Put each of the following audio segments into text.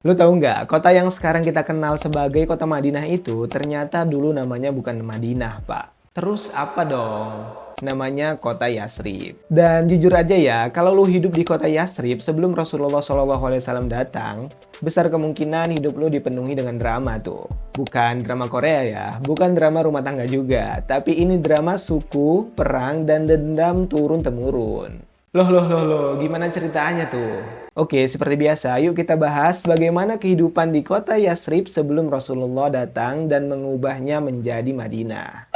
Lu tahu nggak, kota yang sekarang kita kenal sebagai kota Madinah itu ternyata dulu namanya bukan Madinah, Pak. Terus apa dong? Namanya kota Yasrib. Dan jujur aja ya, kalau lu hidup di kota Yasrib sebelum Rasulullah SAW datang, besar kemungkinan hidup lu dipenuhi dengan drama tuh. Bukan drama Korea ya, bukan drama rumah tangga juga, tapi ini drama suku, perang, dan dendam turun-temurun. Loh, gimana ceritanya tuh? Oke, seperti biasa, yuk kita bahas bagaimana kehidupan di kota Yasrib sebelum Rasulullah datang dan mengubahnya menjadi Madinah.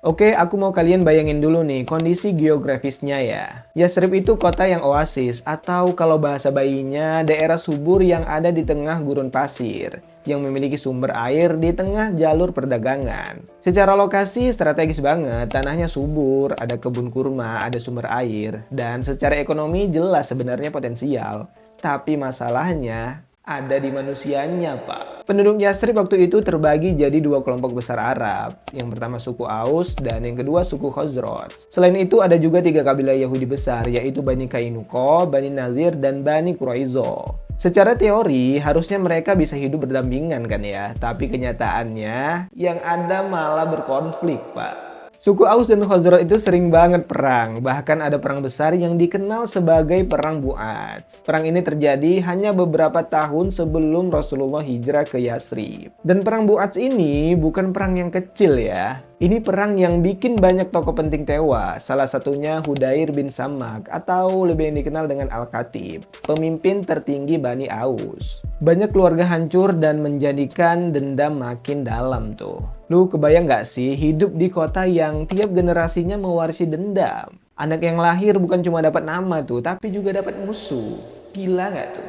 Oke, aku mau kalian bayangin dulu nih kondisi geografisnya ya. Yasrib itu kota yang oasis atau kalau bahasa bayinya daerah subur yang ada di tengah gurun pasir yang memiliki sumber air di tengah jalur perdagangan. Secara lokasi strategis banget, tanahnya subur, ada kebun kurma, ada sumber air, dan secara ekonomi jelas sebenarnya potensial. Tapi masalahnya ada di manusianya, Pak. Penduduk Yasrib waktu itu terbagi jadi dua kelompok besar Arab. Yang pertama suku Aus dan yang kedua suku Khazraj. Selain itu ada juga tiga kabilah Yahudi besar, yaitu Bani Kainuqa, Bani Nadir, dan Bani Quraizo. Secara teori harusnya mereka bisa hidup berdampingan kan ya, tapi kenyataannya yang ada malah berkonflik, Pak. Suku Aus dan Khazraj itu sering banget perang, bahkan ada perang besar yang dikenal sebagai Perang Bu'ats. Perang ini terjadi hanya beberapa tahun sebelum Rasulullah hijrah ke Yasrib. Dan Perang Bu'ats ini bukan perang yang kecil ya. Ini perang yang bikin banyak tokoh penting tewas, salah satunya Hudair bin Samak atau lebih yang dikenal dengan Al-Khatib, pemimpin tertinggi Bani Aus. Banyak keluarga hancur dan menjadikan dendam makin dalam tuh. Lu kebayang gak sih hidup di kota yang tiap generasinya mewarisi dendam? Anak yang lahir bukan cuma dapat nama tuh, tapi juga dapat musuh. Gila gak tuh?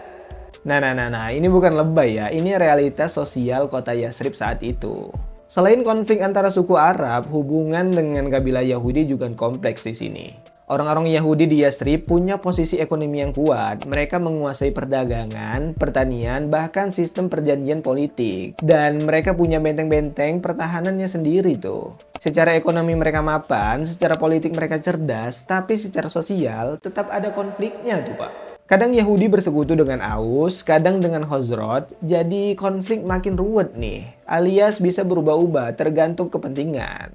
Nah, ini bukan lebay ya, ini realitas sosial kota Yasrib saat itu. Selain konflik antara suku Arab, hubungan dengan kabilah Yahudi juga kompleks di sini. Orang-orang Yahudi di Yasrib punya posisi ekonomi yang kuat. Mereka menguasai perdagangan, pertanian, bahkan sistem perjanjian politik. Dan mereka punya benteng-benteng pertahanannya sendiri tuh. Secara ekonomi mereka mapan, secara politik mereka cerdas, tapi secara sosial tetap ada konfliknya tuh, Pak. Kadang Yahudi bersekutu dengan Aus, kadang dengan Khazraj, jadi konflik makin ruwet nih, alias bisa berubah-ubah tergantung kepentingan.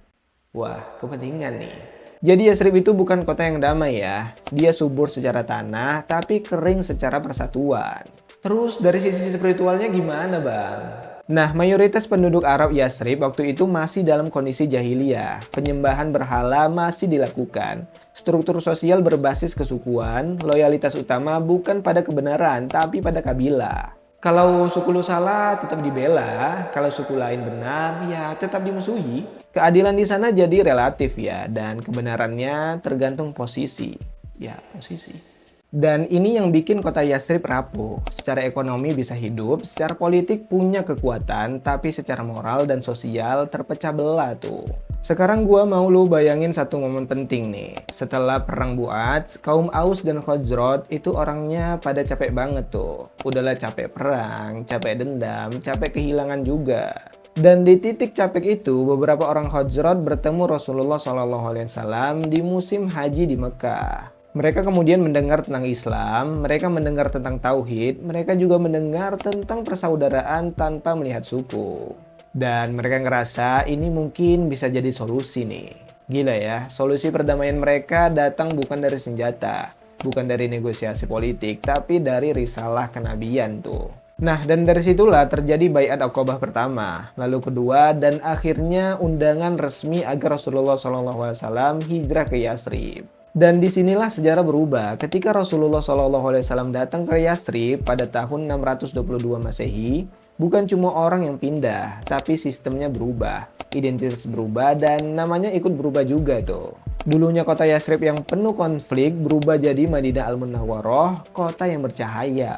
Wah, kepentingan nih. Jadi Yasrib itu bukan kota yang damai ya, dia subur secara tanah, tapi kering secara persatuan. Terus dari sisi spiritualnya gimana bang? Nah, mayoritas penduduk Arab Yasrib waktu itu masih dalam kondisi jahiliyah. Penyembahan berhala masih dilakukan. Struktur sosial berbasis kesukuan, loyalitas utama bukan pada kebenaran, tapi pada kabilah. Kalau suku lu salah, tetap dibela. Kalau suku lain benar, ya tetap dimusuhi. Keadilan di sana jadi relatif ya, dan kebenarannya tergantung posisi. Ya, posisi. Dan ini yang bikin kota Yasrib rapuh. Secara ekonomi bisa hidup, secara politik punya kekuatan, tapi secara moral dan sosial terpecah belah tuh. Sekarang gua mau lu bayangin satu momen penting nih. Setelah perang Bu'ats, kaum Aus dan Khazraj itu orangnya pada capek banget tuh. Udahlah capek perang, capek dendam, capek kehilangan juga. Dan di titik capek itu, beberapa orang Khazraj bertemu Rasulullah SAW di musim haji di Mekah. Mereka kemudian mendengar tentang Islam, mereka mendengar tentang Tauhid, mereka juga mendengar tentang persaudaraan tanpa melihat suku. Dan mereka ngerasa ini mungkin bisa jadi solusi nih. Gila ya, solusi perdamaian mereka datang bukan dari senjata, bukan dari negosiasi politik, tapi dari risalah kenabian tuh. Nah, dan dari situlah terjadi Baiat Aqabah pertama, lalu kedua, dan akhirnya undangan resmi agar Rasulullah SAW hijrah ke Yasrib. Dan disinilah sejarah berubah ketika Rasulullah SAW datang ke Yasrib pada tahun 622 Masehi. Bukan cuma orang yang pindah, tapi sistemnya berubah, identitas berubah, dan namanya ikut berubah juga tuh. Dulunya kota Yasrib yang penuh konflik berubah jadi Madinah Al-Munawwarah, kota yang bercahaya.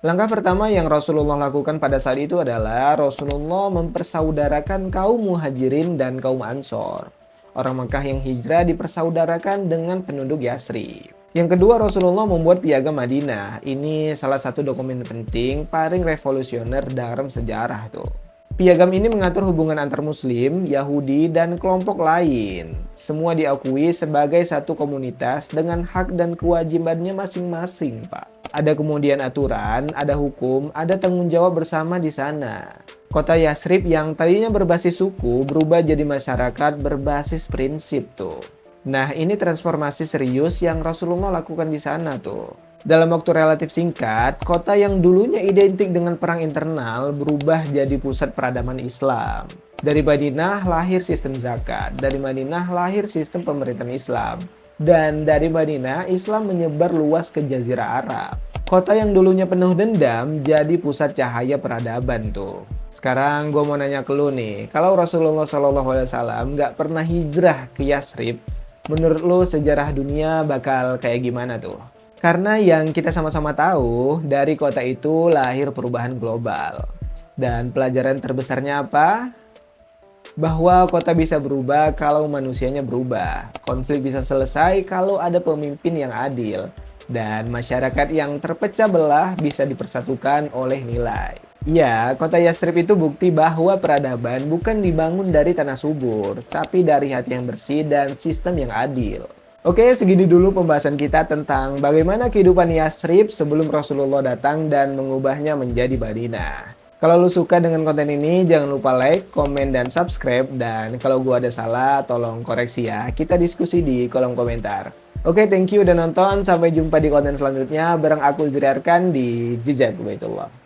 Langkah pertama yang Rasulullah lakukan pada saat itu adalah Rasulullah mempersaudarakan kaum Muhajirin dan kaum Ansor. Orang Mekah yang hijrah dipersaudarakan dengan penduduk Yasrib. Yang kedua, Rasulullah membuat Piagam Madinah. Ini salah satu dokumen penting paling revolusioner dalam sejarah tuh. Piagam ini mengatur hubungan antar Muslim, Yahudi, dan kelompok lain. Semua diakui sebagai satu komunitas dengan hak dan kewajibannya masing-masing, Pak. Ada kemudian aturan, ada hukum, ada tanggung jawab bersama di sana. Kota Yasrib yang tadinya berbasis suku berubah jadi masyarakat berbasis prinsip tuh. Nah, ini transformasi serius yang Rasulullah lakukan di sana tuh. Dalam waktu relatif singkat, kota yang dulunya identik dengan perang internal berubah jadi pusat peradaban Islam. Dari Madinah lahir sistem zakat, dari Madinah lahir sistem pemerintahan Islam. Dan dari Madinah, Islam menyebar luas ke Jazirah Arab. Kota yang dulunya penuh dendam jadi pusat cahaya peradaban tuh. Sekarang gue mau nanya ke lu nih, kalau Rasulullah SAW nggak pernah hijrah ke Yasrib, menurut lu sejarah dunia bakal kayak gimana tuh? Karena yang kita sama-sama tahu, dari kota itu lahir perubahan global. Dan pelajaran terbesarnya apa? Bahwa kota bisa berubah kalau manusianya berubah. Konflik bisa selesai kalau ada pemimpin yang adil. Dan masyarakat yang terpecah belah bisa dipersatukan oleh nilai. Ya, kota Yasrib itu bukti bahwa peradaban bukan dibangun dari tanah subur, tapi dari hati yang bersih dan sistem yang adil. Oke, segini dulu pembahasan kita tentang bagaimana kehidupan Yasrib sebelum Rasulullah datang dan mengubahnya menjadi Madinah. Kalau lu suka dengan konten ini, jangan lupa like, komen, dan subscribe. Dan kalau gua ada salah, tolong koreksi ya. Kita diskusi di kolom komentar. Oke, thank you udah nonton. Sampai jumpa di konten selanjutnya. Bareng aku Zri Arkan di Jejak Baitullah.